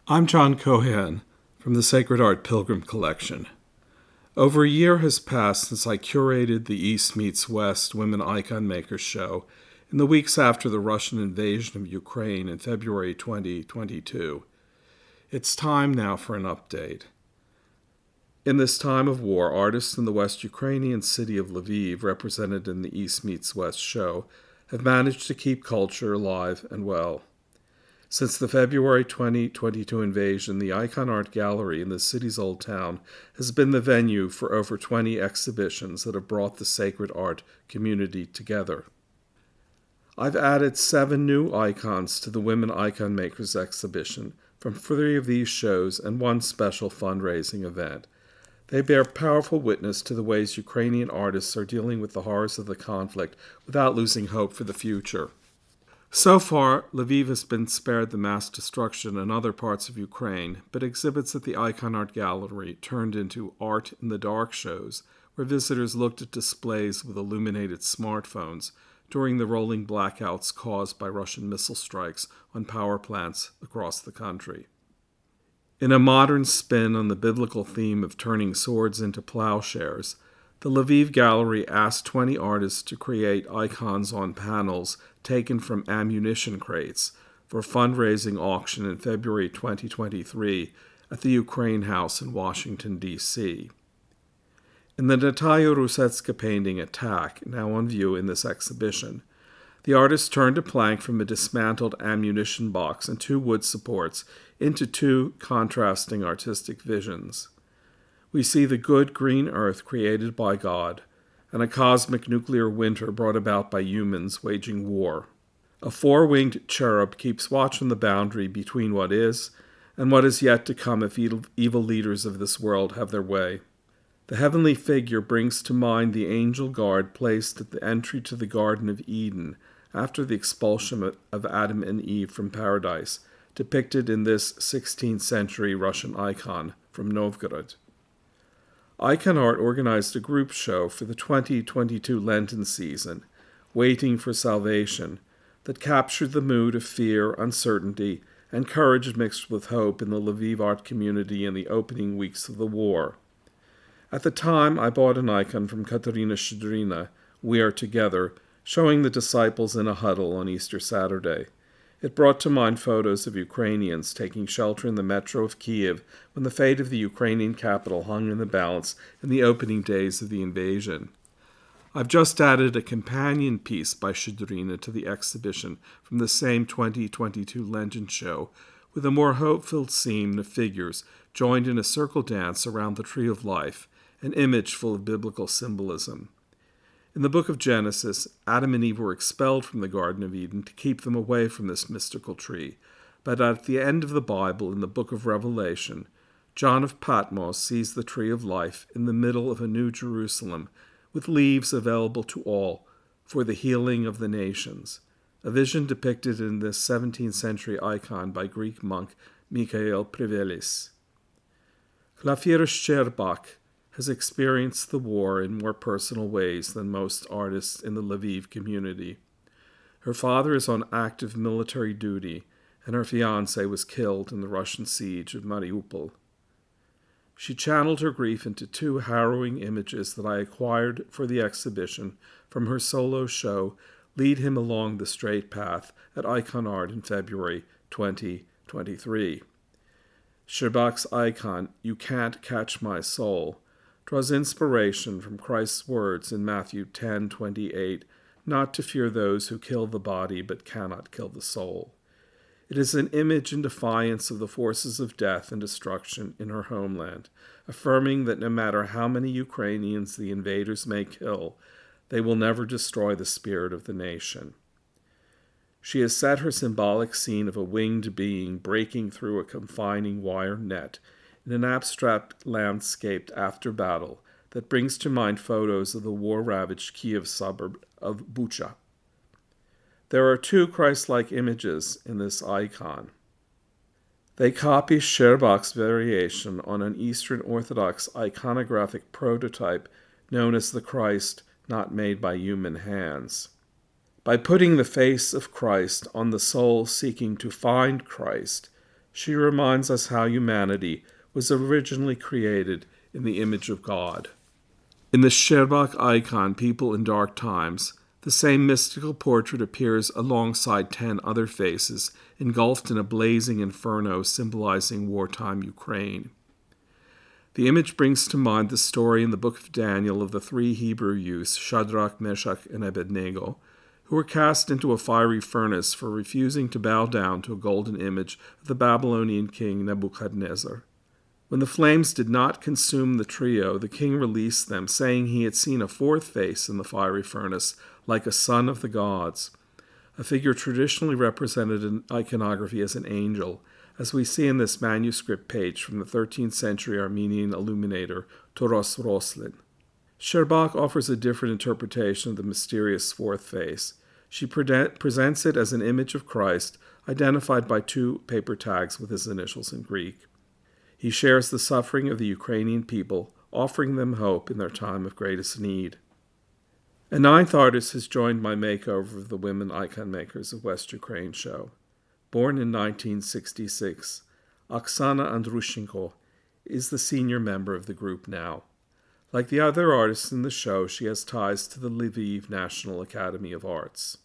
I'm John Cohan from the Sacred Art Pilgrim collection. Over a year has passed since I curated the East Meets West Women Icon Makers show in the weeks after the Russian invasion of Ukraine in February 2022. It's time now for an update. In this time of war, artists in the West Ukrainian city of Lviv, represented in the East Meets West show, have managed to keep culture alive and well. Since the February 2022 invasion, the Icon Art Gallery in the city's old town has been the venue for over 20 exhibitions that have brought the sacred art community together. I've added 7 new icons to the Women Icon Makers exhibition from 3 of these shows and 1 special fundraising event. They bear powerful witness to the ways Ukrainian artists are dealing with the horrors of the conflict without losing hope for the future. So far, Lviv has been spared the mass destruction in other parts of Ukraine, but exhibits at the Icon Art Gallery turned into Art in the Dark shows, where visitors looked at displays with illuminated smartphones during the rolling blackouts caused by Russian missile strikes on power plants across the country. In a modern spin on the biblical theme of turning swords into plowshares, the Lviv Gallery asked 20 artists to create icons on panels taken from ammunition crates for a fundraising auction in February 2023 at the Ukraine House in Washington, D.C. In the Natalia Rusecka painting Attack, now on view in this exhibition, the artist turned a plank from a dismantled ammunition box and 2 wood supports into 2 contrasting artistic visions. We see the good green earth created by God and a cosmic nuclear winter brought about by humans waging war. A 4-winged cherub keeps watch on the boundary between what is and what is yet to come if evil leaders of this world have their way. The heavenly figure brings to mind the angel guard placed at the entry to the Garden of Eden after the expulsion of Adam and Eve from paradise, depicted in this 16th century Russian icon from Novgorod. Icon Art organized a group show for the 2022 Lenten season, Waiting for Salvation, that captured the mood of fear, uncertainty, and courage mixed with hope in the Lviv art community in the opening weeks of the war. At the time, I bought an icon from Katerina Shchedrina, We Are Together, showing the disciples in a huddle on Easter Saturday. It brought to mind photos of Ukrainians taking shelter in the metro of Kiev when the fate of the Ukrainian capital hung in the balance in the opening days of the invasion. I've just added a companion piece by Shchedrina to the exhibition from the same 2022 Lenten show, with a more hope-filled scene of figures joined in a circle dance around the Tree of Life, an image full of biblical symbolism. In the book of Genesis, Adam and Eve were expelled from the Garden of Eden to keep them away from this mystical tree. But at the end of the Bible, in the book of Revelation, John of Patmos sees the Tree of Life in the middle of a new Jerusalem, with leaves available to all for the healing of the nations, a vision depicted in this 17th century icon by Greek monk Mikhail Privelis. Glafira Shcherbak has experienced the war in more personal ways than most artists in the Lviv community. Her father is on active military duty, and her fiancé was killed in the Russian siege of Mariupol. She channeled her grief into 2 harrowing images that I acquired for the exhibition from her solo show, Lead Him Along the Straight Path, at Icon Art in February 2023. Sherbak's icon, You Can't Catch My Soul, draws inspiration from Christ's words in Matthew 10:28, not to fear those who kill the body but cannot kill the soul. It is an image in defiance of the forces of death and destruction in her homeland, affirming that no matter how many Ukrainians the invaders may kill, they will never destroy the spirit of the nation. She has set her symbolic scene of a winged being breaking through a confining wire net in an abstract landscape after battle that brings to mind photos of the war-ravaged Kiev suburb of Bucha. There are 2 Christ-like images in this icon. They copy Shcherbak's variation on an Eastern Orthodox iconographic prototype known as the Christ not made by human hands. By putting the face of Christ on the soul seeking to find Christ, She reminds us how humanity was originally created in the image of God. In the Sherbak icon, People in Dark Times, the same mystical portrait appears alongside 10 other faces, engulfed in a blazing inferno symbolizing wartime Ukraine. The image brings to mind the story in the book of Daniel of the 3 Hebrew youths, Shadrach, Meshach, and Abednego, who were cast into a fiery furnace for refusing to bow down to a golden image of the Babylonian king Nebuchadnezzar. When the flames did not consume the trio, the king released them, saying he had seen a 4th face in the fiery furnace, like a son of the gods, a figure traditionally represented in iconography as an angel, as we see in this manuscript page from the 13th century Armenian illuminator Toros Roslin. Sherbak offers a different interpretation of the mysterious 4th face. She presents it as an image of Christ, identified by 2 paper tags with his initials in Greek. He shares the suffering of the Ukrainian people, offering them hope in their time of greatest need. A 9th artist has joined my makeover of the Women Icon Makers of West Ukraine show. Born in 1966, Oksana Andrushenko is the senior member of the group now. Like the other artists in the show, she has ties to the Lviv National Academy of Arts.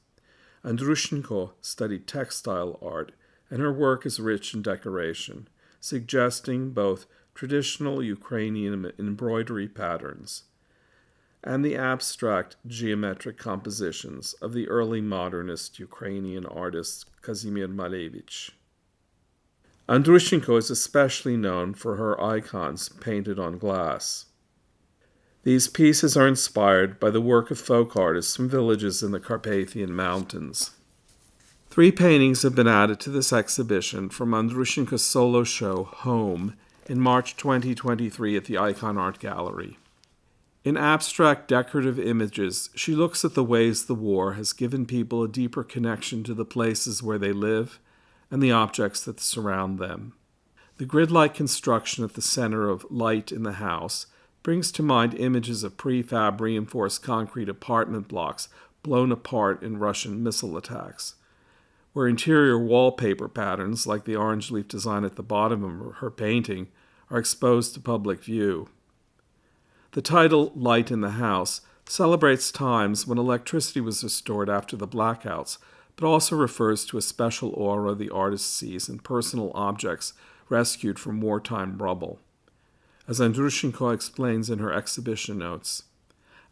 Andrushenko studied textile art, and her work is rich in decoration, suggesting both traditional Ukrainian embroidery patterns and the abstract geometric compositions of the early modernist Ukrainian artist Kazimir Malevich. Andrushenko is especially known for her icons painted on glass. These pieces are inspired by the work of folk artists from villages in the Carpathian Mountains. 3 paintings have been added to this exhibition from Andrushenko's solo show, Home, in March 2023 at the Icon Art Gallery. In abstract decorative images, she looks at the ways the war has given people a deeper connection to the places where they live and the objects that surround them. The grid-like construction at the center of Light in the House brings to mind images of prefab reinforced concrete apartment blocks blown apart in Russian missile attacks, where interior wallpaper patterns, like the orange leaf design at the bottom of her painting, are exposed to public view. The title, Light in the House, celebrates times when electricity was restored after the blackouts, but also refers to a special aura the artist sees in personal objects rescued from wartime rubble. As Andrushenko explains in her exhibition notes,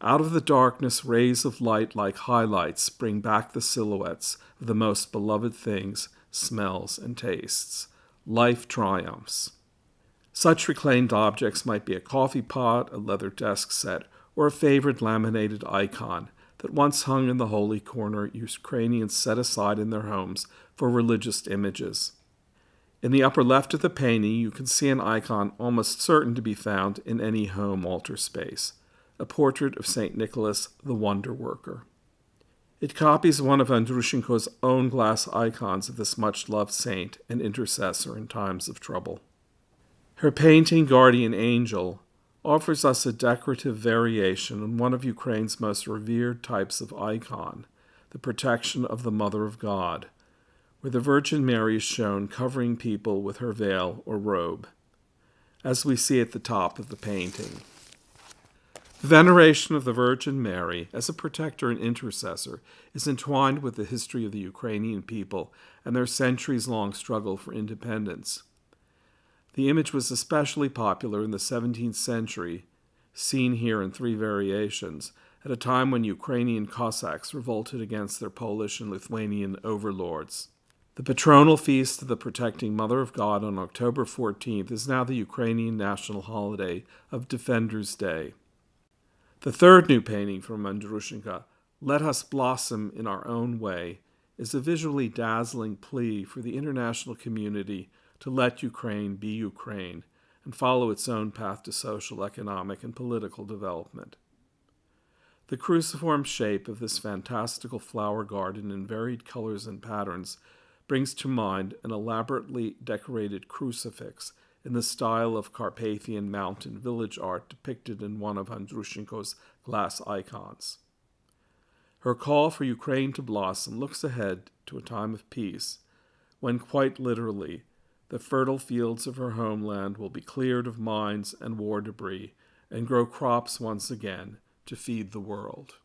out of the darkness, rays of light like highlights bring back the silhouettes of the most beloved things, smells, and tastes. Life triumphs. Such reclaimed objects might be a coffee pot, a leather desk set, or a favorite laminated icon that once hung in the holy corner Ukrainians set aside in their homes for religious images. In the upper left of the painting, you can see an icon almost certain to be found in any home altar space, a portrait of St. Nicholas the Wonder Worker. It copies one of Andrushenko's own glass icons of this much-loved saint and intercessor in times of trouble. Her painting, Guardian Angel, offers us a decorative variation on one of Ukraine's most revered types of icon, the protection of the Mother of God, where the Virgin Mary is shown covering people with her veil or robe, as we see at the top of the painting. The veneration of the Virgin Mary as a protector and intercessor is entwined with the history of the Ukrainian people and their centuries-long struggle for independence. The image was especially popular in the 17th century, seen here in 3 variations, at a time when Ukrainian Cossacks revolted against their Polish and Lithuanian overlords. The patronal feast of the protecting Mother of God on October 14th is now the Ukrainian national holiday of Defenders' Day. The 3rd new painting from Andrushenko, Let Us Blossom in Our Own Way, is a visually dazzling plea for the international community to let Ukraine be Ukraine and follow its own path to social, economic, and political development. The cruciform shape of this fantastical flower garden in varied colors and patterns brings to mind an elaborately decorated crucifix in the style of Carpathian mountain village art depicted in one of Andrushenko's glass icons. Her call for Ukraine to blossom looks ahead to a time of peace, when quite literally, The fertile fields of her homeland will be cleared of mines and war debris and grow crops once again to feed the world.